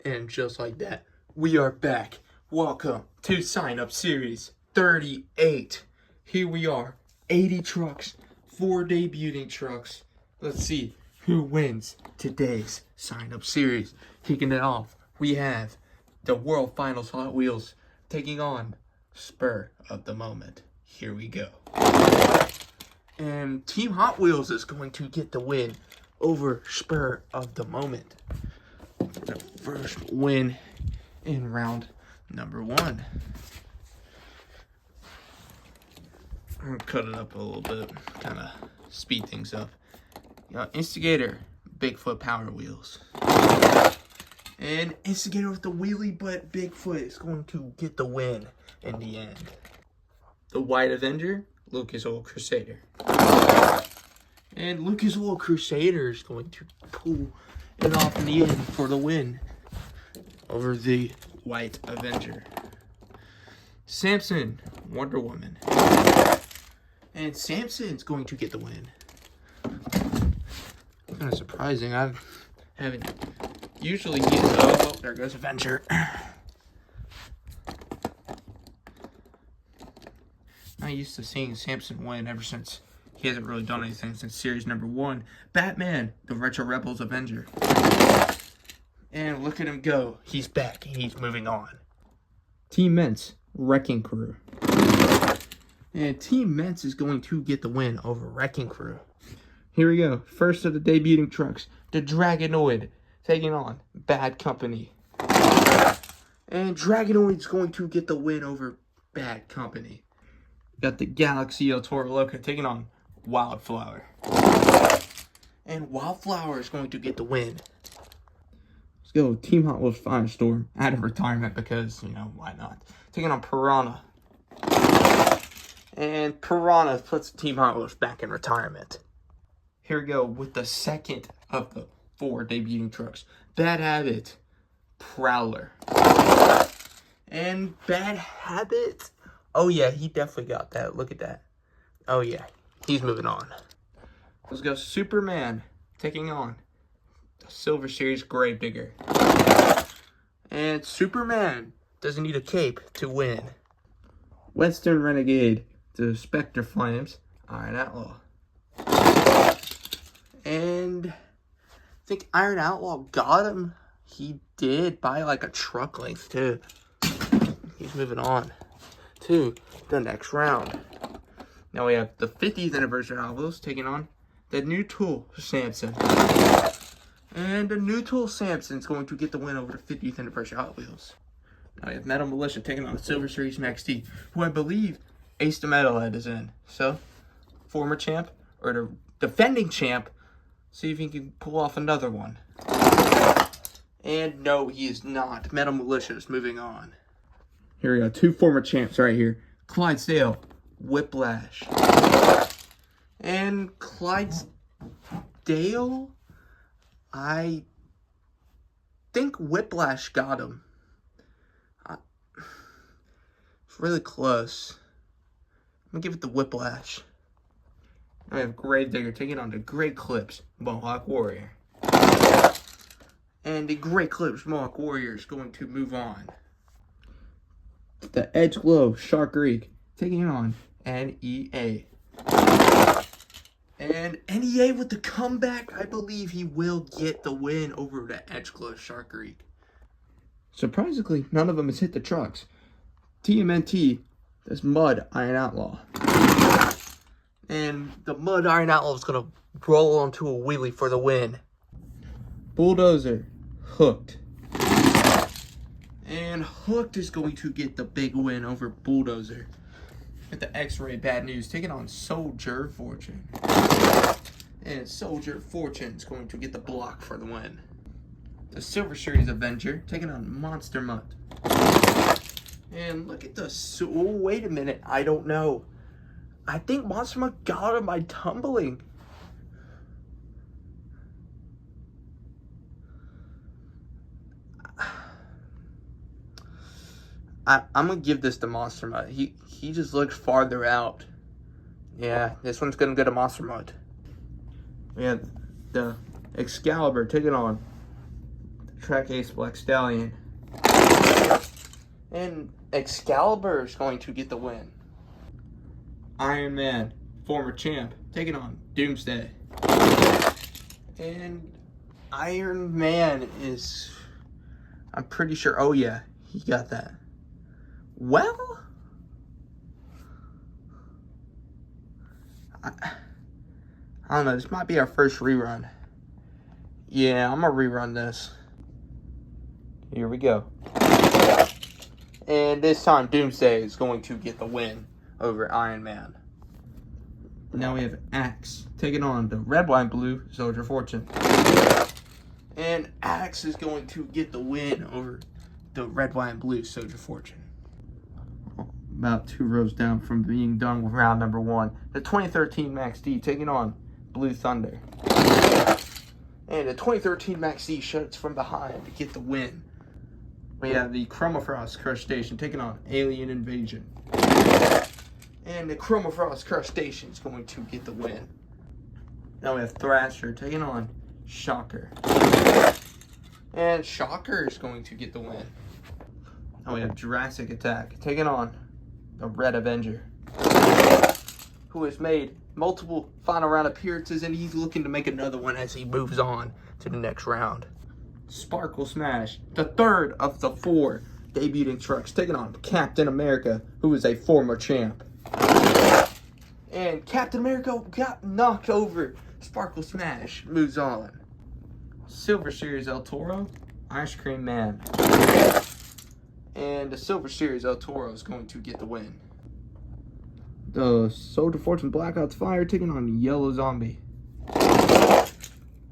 And just like that, we are back. Welcome to Sign Up Series 38. Here we are, 80 trucks, 4 debuting trucks. Let's see who wins today's Sign Up Series. Kicking it off, we have the World Finals Hot Wheels taking on Spur of the Moment. Here we go. And Team Hot Wheels is going to get the win over Spur of the Moment. The first win in round number 1. I'm gonna cut it up a little bit, kind of speed things up. Instigator, Bigfoot Power Wheels. And Instigator with the wheelie, but Bigfoot is going to get the win in the end. The White Avenger, Lucas Oil Crusader. And Lucas Oil Crusader is going to pull it off in the end for the win over the White Avenger. Samson, Wonder Woman. And Samson's going to get the win. Kind of surprising. I haven't usually used. Oh, there goes Avenger. Not used to seeing Samson win ever since he hasn't really done anything since series number 1. Batman, the Retro Rebels Avenger. And look at him go. He's back and he's moving on. Team Ments, Wrecking Crew. And Team Ments is going to get the win over Wrecking Crew. Here we go. First of the debuting trucks, the Dragonoid taking on Bad Company. And Dragonoid's going to get the win over Bad Company. Got the Galaxy El Toro Loco taking on Wildflower. And Wildflower is going to get the win. Let's go. Team Hot Wheels Firestorm out of retirement because, why not? Taking on Piranha. And Piranha puts Team Hot Wheels back in retirement. Here we go with the second of the 4 debuting trucks. Bad Habit, Prowler. And Bad Habit, oh yeah, he definitely got that. Look at that. Oh yeah, he's moving on. Let's go Superman taking on the Silver Series Gravedigger. And Superman doesn't need a cape to win. Western Renegade, the Spectre Flames, Iron Outlaw. And I think Iron Outlaw got him. He did by like a truck length too. He's moving on to the next round. Now we have the 50th anniversary Hot Wheels taking on the New Tool Samson. And the New Tool Samson's going to get the win over the 50th anniversary Hot Wheels. Now we have Metal Militia taking on the Silver Series Max D, who I believe Ace the Metalhead is in. So, former champ, or the defending champ, see if he can pull off another one. And no, he is not. Metal Militia is moving on. Here we go. 2 former champs right here. Clydesdale, Whiplash. And Clydesdale, I think Whiplash got him. It's really close. I'm going to give it the Whiplash. I have Gravedigger taking on the Great Clips Mohawk Warrior. And the Great Clips Mohawk Warrior is going to move on. The Edge Glow Shark Creek taking on NEA. And NEA with the comeback, I believe he will get the win over the Edge Glow Shark Creek. Surprisingly, none of them has hit the trucks. TMNT, that's Mud Iron Outlaw. And the Mud Iron Outlaw is going to roll onto a wheelie for the win. Bulldozer, Hooked. And Hooked is going to get the big win over Bulldozer. With the X-Ray Bad News taking on Soldier Fortune. And Soldier Fortune is going to get the block for the win. The Silver Series Avenger taking on Monster Mutt. And look at this. Oh, wait a minute. I don't know. I think Monster Mutt got him by tumbling. I'm going to give this to Monster Mutt. He just looks farther out. Yeah, this one's going to go to Monster Mutt. We have the Excalibur taking on Track Ace Black Stallion. And Excalibur is going to get the win. Iron Man, former champ, taking on Doomsday. And Iron Man is, I'm pretty sure, oh yeah, he got that. Well, I don't know, this might be our first rerun. Yeah, I'm gonna rerun this. Here we go. And this time, Doomsday is going to get the win over Iron Man. Now we have Axe taking on the red, white, and blue Soldier Fortune. And Axe is going to get the win over the red, white, and blue Soldier Fortune. About 2 rows down from being done with round number 1. The 2013 Max D taking on Blue Thunder. And the 2013 Max D shuts from behind to get the win. We have the Chromafrost Crustacean taking on Alien Invasion. And the Chromafrost Crustacean is going to get the win. Now we have Thrasher taking on Shocker. And Shocker is going to get the win. Now we have Jurassic Attack taking on the Red Avenger, who has made multiple final round appearances, and he's looking to make another one as he moves on to the next round. Sparkle Smash, the third of the 4 debuting trucks, taking on Captain America, who is a former champ. And Captain America got knocked over. Sparkle Smash moves on. Silver Series El Toro, Ice Cream Man. And the Silver Series El Toro is going to get the win. The Soldier Fortune Blackout's Fire taking on Yellow Zombie.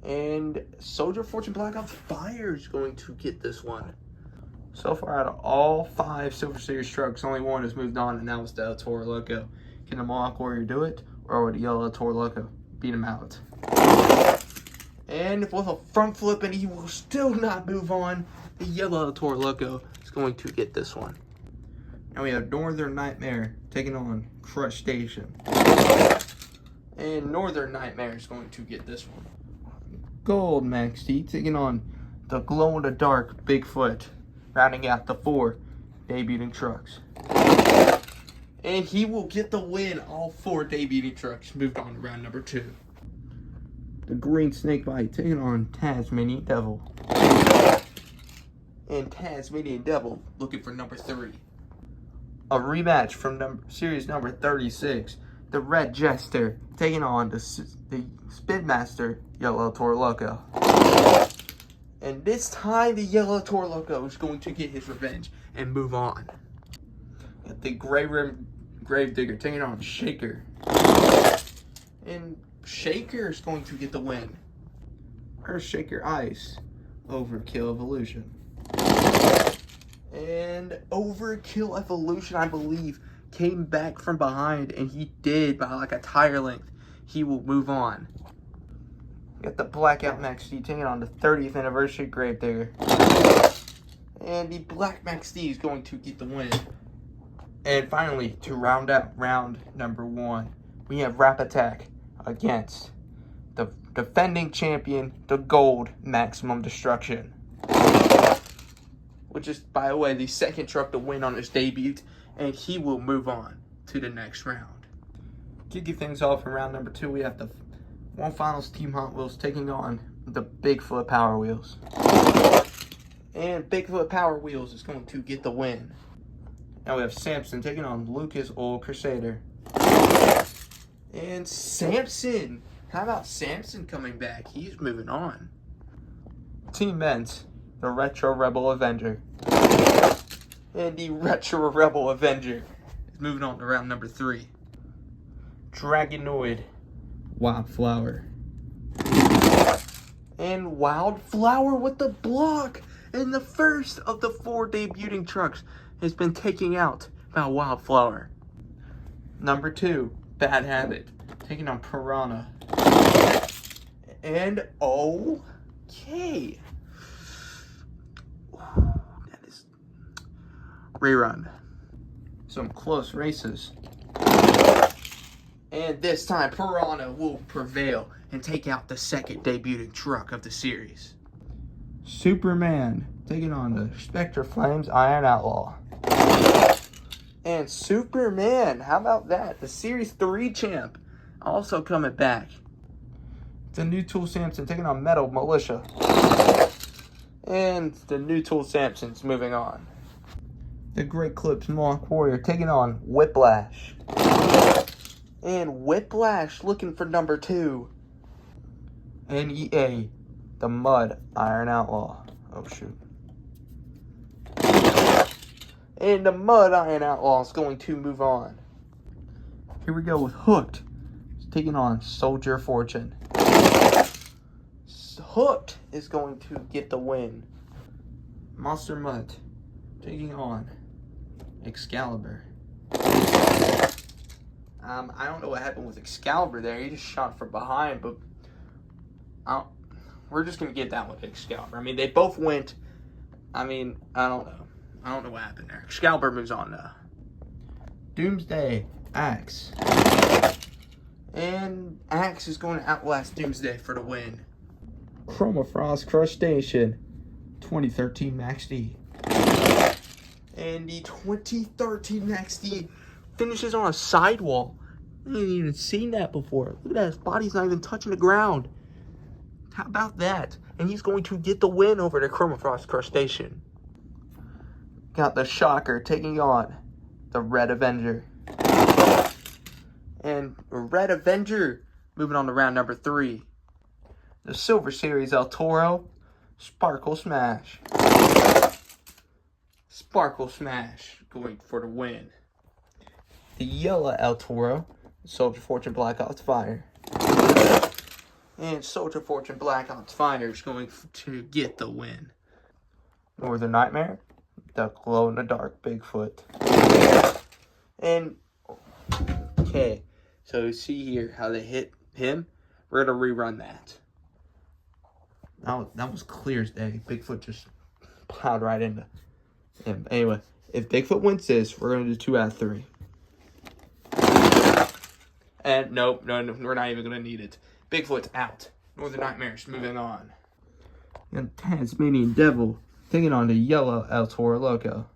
And Soldier Fortune Blackout's Fire is going to get this one. So far, out of all 5 Silver Series trucks, only one has moved on, and that was the El Toro Loco. Can the Mohawk Warrior do it, or would the Yellow El Toro Loco beat him out? And with a front flip, and he will still not move on, the Yellow El Toro Loco is going to get this one. Now we have Northern Nightmare taking on Crustacean. And Northern Nightmare is going to get this one. Gold Max D taking on the glow-in-the-dark Bigfoot, rounding out the 4 debuting trucks. And he will get the win. All 4 debuting trucks moved on to round number 2. The Green Snakebite taking on Tasmanian Devil. And Tasmanian Devil looking for number 3. A rematch from series number 36. The Red Jester taking on the Spinmaster Yellow El Toro Loco. And this time the Yellow El Toro Loco is going to get his revenge and move on. Got the Grey Rim Gravedigger taking on Shaker. And Shaker is going to get the win. Earth Shaker Ice, Overkill Evolution. And Overkill Evolution, I believe, came back from behind, and he did by like a tire length. He will move on. Got the Blackout Max D taking on the 30th Anniversary Gravedigger. And the Black Max D is going to get the win. And finally, to round out round number 1, we have Rap Attack against the defending champion, the Gold Maximum Destruction. Which is, by the way, the second truck to win on his debut. And he will move on to the next round. Kicking things off in round number 2, we have the One Finals Team Hot Wheels taking on the Bigfoot Power Wheels. And Bigfoot Power Wheels is going to get the win. Now we have Samson taking on Lucas Oil Crusader. And Samson! How about Samson coming back? He's moving on. Team Men's, the Retro Rebel Avenger. And the Retro Rebel Avenger is moving on to round number 3. Dragonoid Wildflower. And Wildflower with the block. And the first of the 4 debuting trucks has been taken out by Wildflower. Number 2, Bad Habit, taking on Piranha. And okay. That is rerun. Some close races. And this time, Piranha will prevail and take out the second debuting truck of the series. Superman taking on the Spectre Flames Iron Outlaw. And Superman, how about that? The Series 3 champ also coming back. The New Tool Samson taking on Metal Militia. And the New Tool Samson's moving on. The Great Clips Mohawk Warrior taking on Whiplash. And Whiplash looking for number 2. And EA, the Mud Iron Outlaw. Oh, shoot. And the Mud Iron Outlaw is going to move on. Here we go with Hooked. He's taking on Soldier Fortune. Hooked is going to get the win. Monster Mutt taking on Excalibur. I don't know what happened with Excalibur there. He just shot from behind, but we're just going to get that one, Excalibur. I mean, they both went. I mean, I don't know. I don't know what happened there. Excalibur moves on now. Doomsday, Axe. And Axe is going to outlast Doomsday for the win. Chromafrost Crustacean, 2013 Max D. And the 2013 Max D finishes on a sidewall. I ain't even seen that before. Look at that, his body's not even touching the ground. How about that? And he's going to get the win over the Chromafrost Crustacean. Got the Shocker taking on the Red Avenger. And Red Avenger moving on to round number 3. The Silver Series El Toro, Sparkle Smash. Sparkle Smash going for the win. The Yellow El Toro, Soldier Fortune Black Ops Fire. And Soldier Fortune Black Ops Fire is going to get the win. Northern Nightmare, the glow-in-the-dark Bigfoot. And, okay, so see here how they hit him. We're going to rerun that. That was clear as day. Bigfoot just plowed right into him. Anyway, if Bigfoot wins this, we're going to do 2 out of 3. And nope, no, we're not even going to need it. Bigfoot's out. Northern Nightmares moving on. And Tasmanian Devil taking on the Yellow El Toro Loco.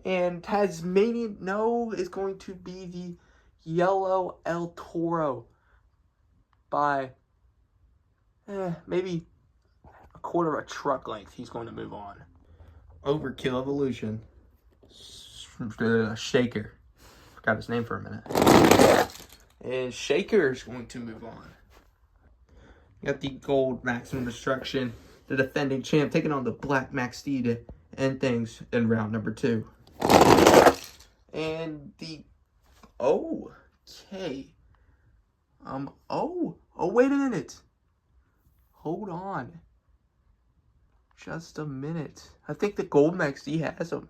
And Tasmanian No is going to be the Yellow El Toro by maybe a quarter of a truck length. He's going to move on. Overkill Evolution. Shaker. Forgot his name for a minute. And Shaker is going to move on. You got the Gold Maximum Destruction. The defending champ taking on the Black Max D to end things in round number 2. And the... Okay. Wait a minute. Hold on. Just a minute. I think the Gold Max D has him.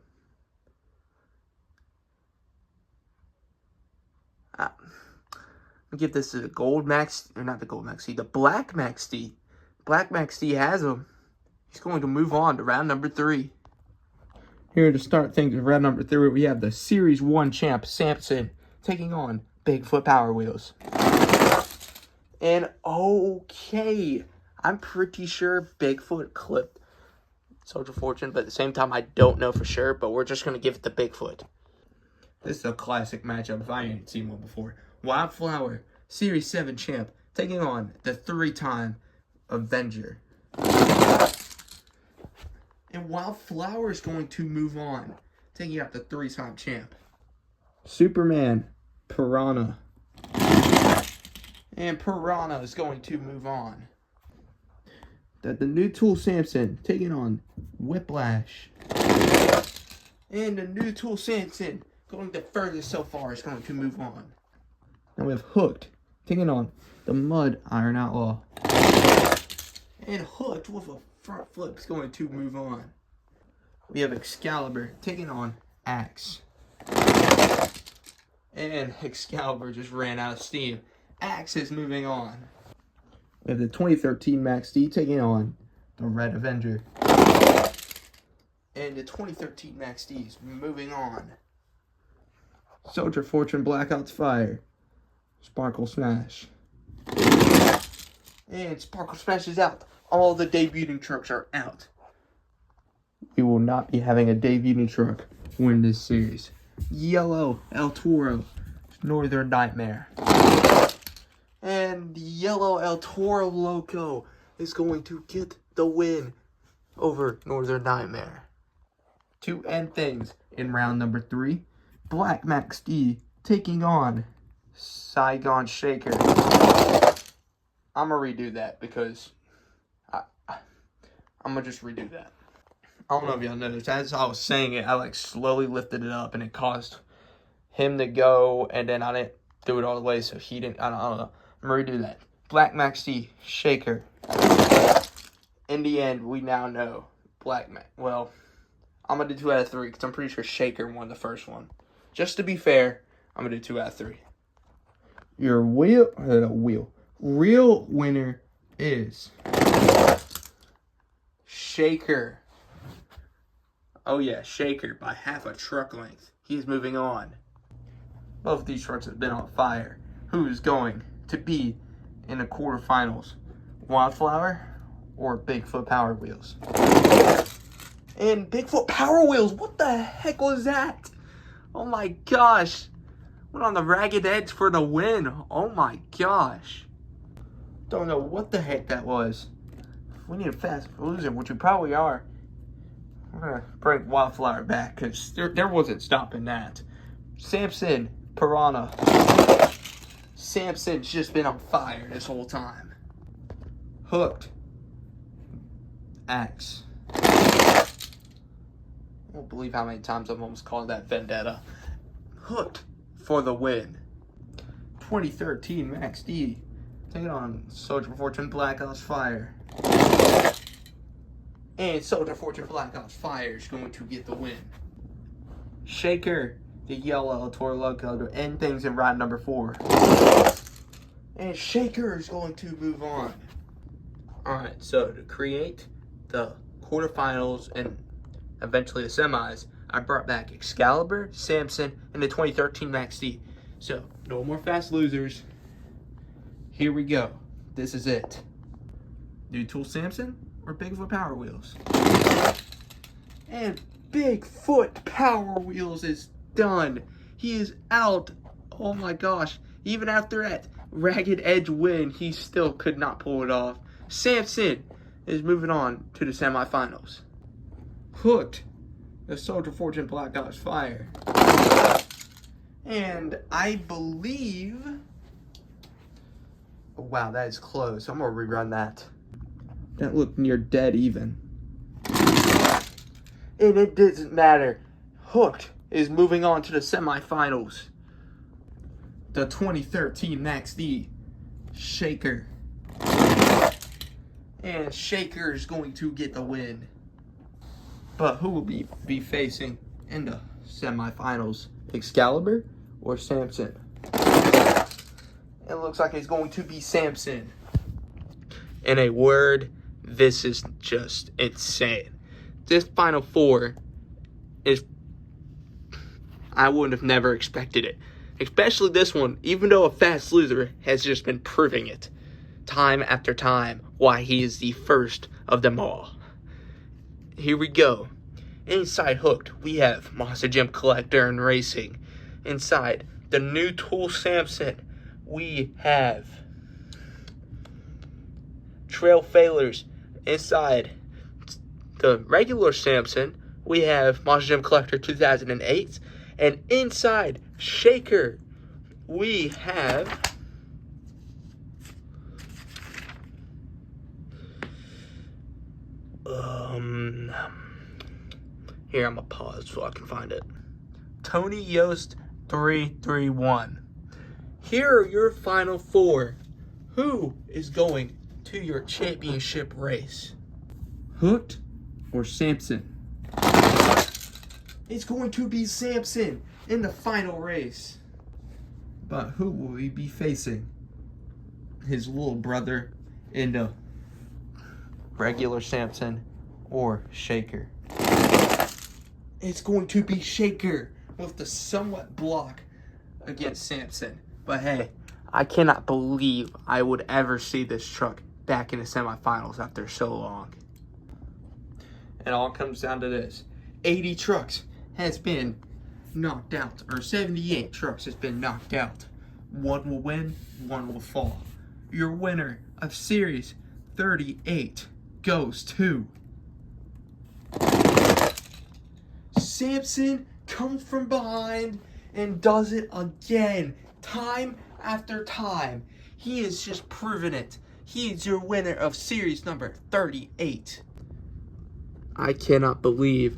I'll give this to the Gold Max, or not the Gold Max D, the Black Max D. Black Max D has him. He's going to move on to round number 3. Here to start things with round number 3, we have the Series 1 champ, Samson, taking on Bigfoot Power Wheels. And okay, I'm pretty sure Bigfoot clipped Soldier Fortune, but at the same time, I don't know for sure, but we're just going to give it to Bigfoot. This is a classic matchup if I ain't seen one before. Wildflower, Series 7 champ, taking on the 3-time Avenger. And Wildflower is going to move on, taking out the 3-time champ. Superman, Piranha. And Piranha is going to move on. The New Tool Samson taking on Whiplash. And the New Tool Samson going the furthest so far is going to move on. Now we have Hooked taking on the Mud Iron Outlaw. And Hooked with a front flip is going to move on. We have Excalibur taking on Axe. And Excalibur just ran out of steam. Axe is moving on. We have the 2013 Max D taking on the Red Avenger. And the 2013 Max D is moving on. Soldier Fortune Black Ops Fire. Sparkle Smash. And Sparkle Smash is out. All the debuting trucks are out. We will not be having a debuting truck win this series. Yellow El Toro, Northern Nightmare. And the yellow El Toro logo is going to get the win over Northern Nightmare. To end things in round number 3, Black Max D taking on Saigon Shaker. I'm going to redo that because I'm going to just redo that. I don't know if y'all noticed. As I was saying it, I like slowly lifted it up and it caused him to go, and then I didn't do it all the way, so he didn't. I don't know. I'm going to redo that. Black Max D, Shaker. In the end, we now know Black Max. Well, I'm going to do 2 out of 3 because I'm pretty sure Shaker won the first one. Just to be fair, I'm going to do 2 out of 3. Your real winner is Shaker. Oh yeah, Shaker by half a truck length. He's moving on. Both these trucks have been on fire. Who's going to be in the quarterfinals? Wildflower or Bigfoot Power Wheels? And Bigfoot Power Wheels, what the heck was that? Oh my gosh. Went on the ragged edge for the win. Oh my gosh. Don't know what the heck that was. We need a fast loser, which we probably are. We're going to bring Wildflower back because there wasn't stopping that. Samson, Piranha. Samson's just been on fire this whole time. Hooked. Axe. I won't believe how many times I've almost called that Vendetta. Hooked for the win. 2013 Max D. Taking on Soldier Fortune Black Ops Fire. And Soldier Fortune Black Ops Fire is going to get the win. Shaker, the yellow El Toro logo, to end things in round number 4. And Shaker is going to move on. Alright, so to create the quarterfinals and eventually the semis, I brought back Excalibur, Samson, and the 2013 Max D. So, no more fast losers. Here we go. This is it. New Tool Samson or Bigfoot Power Wheels? And Bigfoot Power Wheels is done. He is out. Oh my gosh. Even after that ragged edge win, he still could not pull it off. Samson is moving on to the semifinals. Hooked, the Soldier Fortune Black Ops Fire. And I believe... Oh, wow, that is close. I'm going to rerun that. That looked near dead even. And it doesn't matter. Hooked is moving on to the semifinals. The 2013 Max D Shaker. And Shaker is going to get the win. But who will be facing in the semifinals? Excalibur or Samson? It looks like it's going to be Samson. In a word, this is just insane. This Final Four is... I would have never expected it. Especially this one, even though a fast loser has just been proving it time after time why he is the first of them all. Here we go. Inside Hooked, we have Monster Gym Collector and Racing. Inside the New Tool Samson, we have Trail Failures. Inside the regular Samson, we have Monster Gym Collector 2008. And inside Shaker, we have here, I'm gonna pause so I can find it. Tony Yost 331. Here are your final 4. Who is going to your championship race? Hooked or Samson? It's going to be Samson in the final race. But who will he be facing? His little brother in the regular Samson or Shaker? It's going to be Shaker with the somewhat block against Samson. But hey, I cannot believe I would ever see this truck back in the semifinals after so long. And all comes down to this. 80 trucks has been knocked out, or 78 trucks has been knocked out. One will win, one will fall. Your winner of Series 38 goes to Samson. Comes from behind and does it again, time after time. He has just proven it. He is your winner of Series number 38. I cannot believe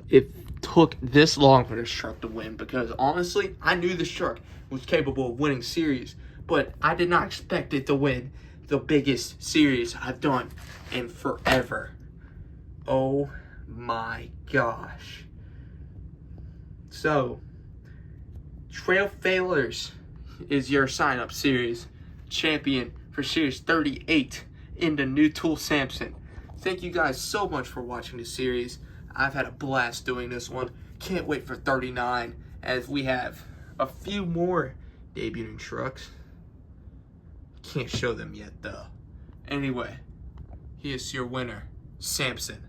it took this long for this truck to win, because honestly, I knew this truck was capable of winning series, but I did not expect it to win the biggest series I've done in forever. Oh my gosh. So, Trail Failers is your sign-up series champion for Series 38 in the new Tool Samson. Thank you guys so much for watching this series. I've had a blast doing this one. Can't wait for 39, as we have a few more debuting trucks. Can't show them yet though. Anyway, here's your winner, Samson.